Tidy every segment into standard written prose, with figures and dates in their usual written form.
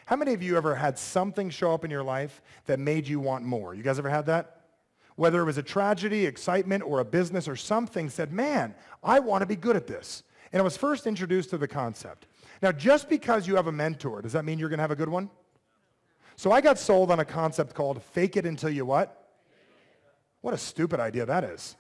How many of you ever had something show up in your life that made you want more? You guys ever had that? Whether it was a tragedy, excitement, or a business or something said, man, I want to be good at this. And I was first introduced to the concept. Now, just because you have a mentor, does that mean you're going to have a good one? So I got sold on a concept called fake it until you what? What a stupid idea that is.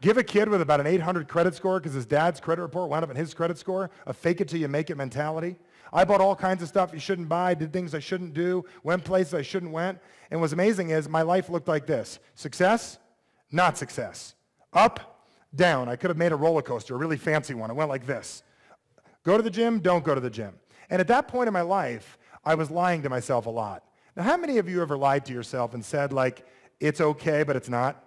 Give a kid with about an 800 credit score because his dad's credit report wound up in his credit score, a fake it till you make it mentality. I bought all kinds of stuff you shouldn't buy, did things I shouldn't do, went places I shouldn't went. And what's amazing is my life looked like this. Success, not success. Up, down. I could have made a roller coaster, a really fancy one. It went like this. Go to the gym, don't go to the gym. And at that point in my life, I was lying to myself a lot. Now, how many of you ever lied to yourself and said, like, it's okay, but it's not?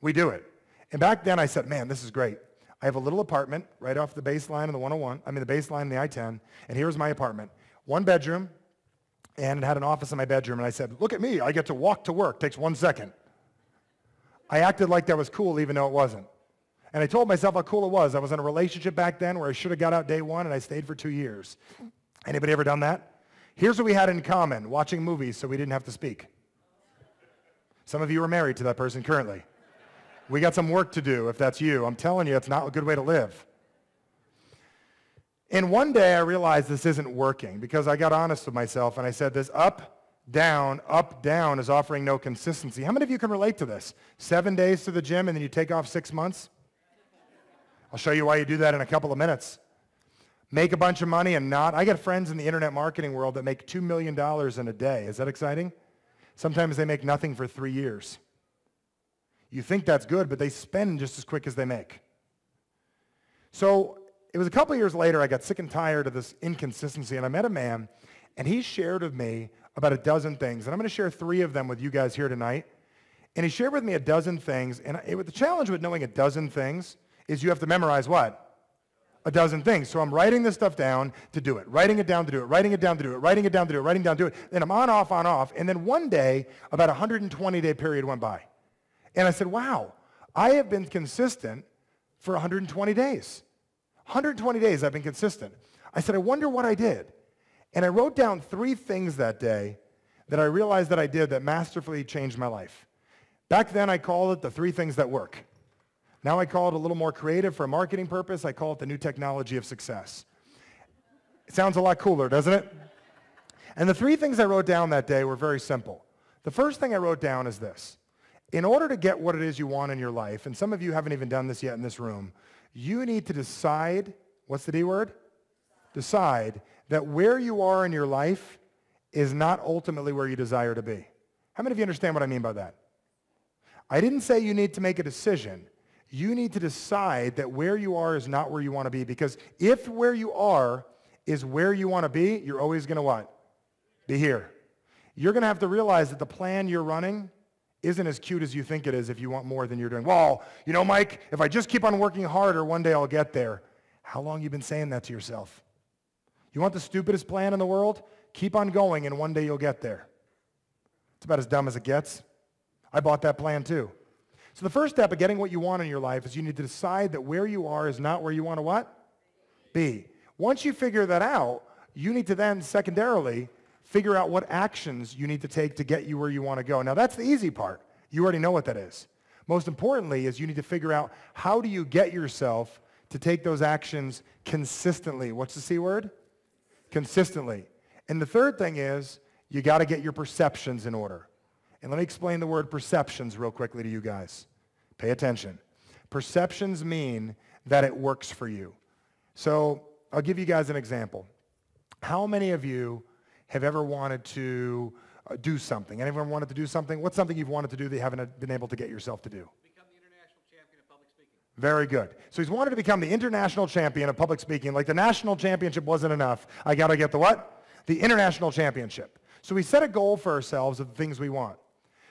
We do it. And back then I said, man, this is great. I have a little apartment right off the baseline of the 101, the baseline of the I-10, and here's my apartment. One bedroom, and it had an office in my bedroom, and I said, look at me, I get to walk to work, takes 1 second. I acted like that was cool even though it wasn't. And I told myself how cool it was. I was in a relationship back then where I should have got out day one, and I stayed for 2 years. Anybody ever done that? Here's what we had in common, watching movies so we didn't have to speak. Some of you are married to that person currently. We got some work to do if that's you. I'm telling you, it's not a good way to live. And one day I realized this isn't working because I got honest with myself and I said this up, down is offering no consistency. How many of you can relate to this? 7 days to the gym and then you take off 6 months? I'll show you why you do that in a couple of minutes. Make a bunch of money and not. I got friends in the internet marketing world that make $2 million in a day. Is that exciting? Sometimes they make nothing for 3 years. You think that's good, but they spend just as quick as they make. So it was a couple years later, I got sick and tired of this inconsistency, and I met a man, and he shared with me about a dozen things, and I'm going to share 3 of them with you guys here tonight. And he shared with me a dozen things, and the challenge with knowing a dozen things is you have to memorize what? A dozen things. So I'm writing this stuff down to do it, writing it down to do it, writing it down to do it, writing it down to do it, writing down to do it. Then I'm on, off, and then one day, about a 120-day period went by. And I said, wow, I have been consistent for 120 days. 120 days I've been consistent. I said, I wonder what I did. And I wrote down 3 things that day that I realized that I did that masterfully changed my life. Back then I called it the 3 things that work. Now I call it a little more creative for a marketing purpose. I call it the new technology of success. It sounds a lot cooler, doesn't it? And the 3 things I wrote down that day were very simple. The first thing I wrote down is this. In order to get what it is you want in your life, and some of you haven't even done this yet in this room, you need to decide, what's the D word? Decide that where you are in your life is not ultimately where you desire to be. How many of you understand what I mean by that? I didn't say you need to make a decision. You need to decide that where you are is not where you want to be, because if where you are is where you want to be, you're always going to what? Be here. You're going to have to realize that the plan you're running isn't as cute as you think it is if you want more than you're doing. Well, you know, Mike, if I just keep on working harder, one day I'll get there. How long have you been saying that to yourself? You want the stupidest plan in the world? Keep on going, and one day you'll get there. It's about as dumb as it gets. I bought that plan too. So the first step of getting what you want in your life is you need to decide that where you are is not where you want to what? Be. Once you figure that out, you need to then secondarily figure out what actions you need to take to get you where you want to go. Now, that's the easy part. You already know what that is. Most importantly is you need to figure out how do you get yourself to take those actions consistently. What's the C word? Consistently. And the third thing is you got to get your perceptions in order. And let me explain the word perceptions real quickly to you guys. Pay attention. Perceptions mean that it works for you. So I'll give you guys an example. How many of you have ever wanted to do something? Anyone wanted to do something? What's something you've wanted to do that you haven't been able to get yourself to do? Become the international champion of public speaking. Very good. So he's wanted to become the international champion of public speaking. Like the national championship wasn't enough. I got to get the what? The international championship. So we set a goal for ourselves of the things we want.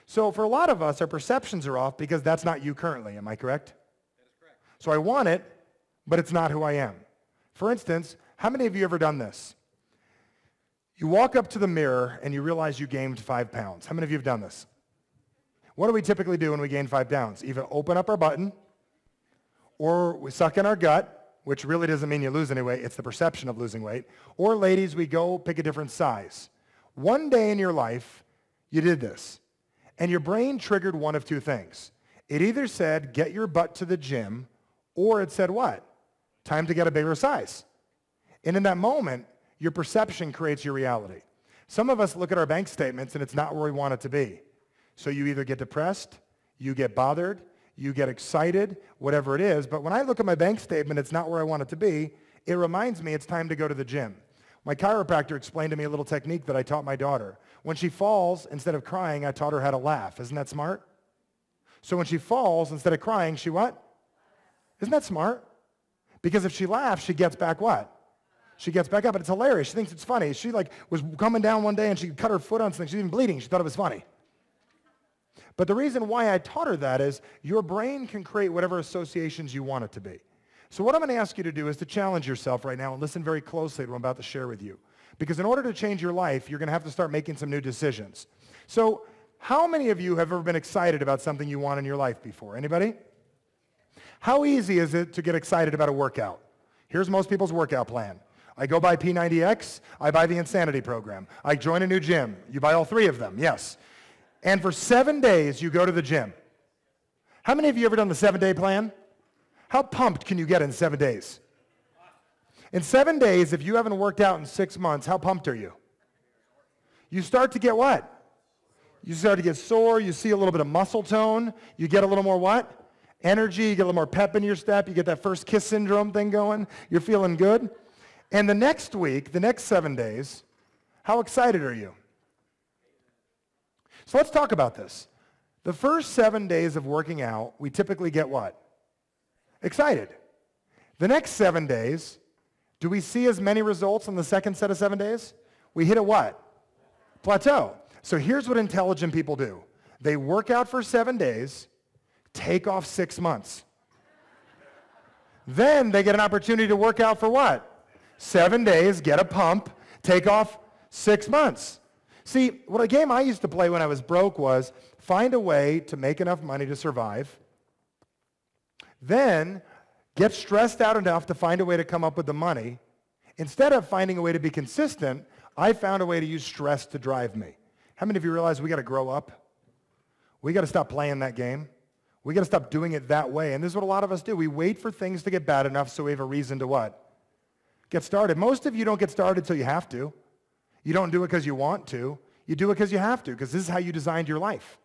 So for a lot of us, our perceptions are off because that's not you currently. Am I correct? That is correct. So I want it, but it's not who I am. For instance, how many of you ever done this? You walk up to the mirror and you realize you gained 5 pounds. How many of you have done this? What do we typically do when we gain 5 pounds? Either open up our button or we suck in our gut, which really doesn't mean you lose any weight. It's the perception of losing weight. Or ladies, we go pick a different size. One day in your life, you did this, and your brain triggered one of two things. It either said, get your butt to the gym, or it said what? Time to get a bigger size. And in that moment, your perception creates your reality. Some of us look at our bank statements and it's not where we want it to be. So you either get depressed, you get bothered, you get excited, whatever it is. But when I look at my bank statement, it's not where I want it to be. It reminds me it's time to go to the gym. My chiropractor explained to me a little technique that I taught my daughter. When she falls, instead of crying, I taught her how to laugh. Isn't that smart? So when she falls, instead of crying, she what? Isn't that smart? Because if she laughs, she gets back what? She gets back up, and it's hilarious. She thinks it's funny. She was coming down one day, and she cut her foot on something. She's even bleeding. She thought it was funny. But the reason why I taught her that is your brain can create whatever associations you want it to be. So what I'm going to ask you to do is to challenge yourself right now and listen very closely to what I'm about to share with you. Because in order to change your life, you're going to have to start making some new decisions. So how many of you have ever been excited about something you want in your life before? Anybody? How easy is it to get excited about a workout? Here's most people's workout plan. I go buy P90X, I buy the Insanity program. I join a new gym. You buy all three of them, yes. And for 7 days, you go to the gym. How many of you ever done the 7-day plan? How pumped can you get in 7 days? In 7 days, if you haven't worked out in 6 months, how pumped are you? You start to get what? You start to get sore, you see a little bit of muscle tone, you get a little more what? Energy, you get a little more pep in your step, you get that first kiss syndrome thing going, you're feeling good. And the next week, the next 7 days, how excited are you? So let's talk about this. The first 7 days of working out, we typically get what? Excited. The next 7 days, do we see as many results in the second set of 7 days? We hit a what? Plateau. So here's what intelligent people do. They work out for 7 days, take off 6 months. Then they get an opportunity to work out for what? 7 days, get a pump, take off 6 months. See, what a game I used to play when I was broke was find a way to make enough money to survive, then get stressed out enough to find a way to come up with the money. Instead of finding a way to be consistent, I found a way to use stress to drive me. How many of you realize we got to grow up? We got to stop playing that game. We got to stop doing it that way. And this is what a lot of us do. We wait for things to get bad enough so we have a reason to what? Get started. Most of you don't get started until you have to. You don't do it because you want to. You do it because you have to, because this is how you designed your life.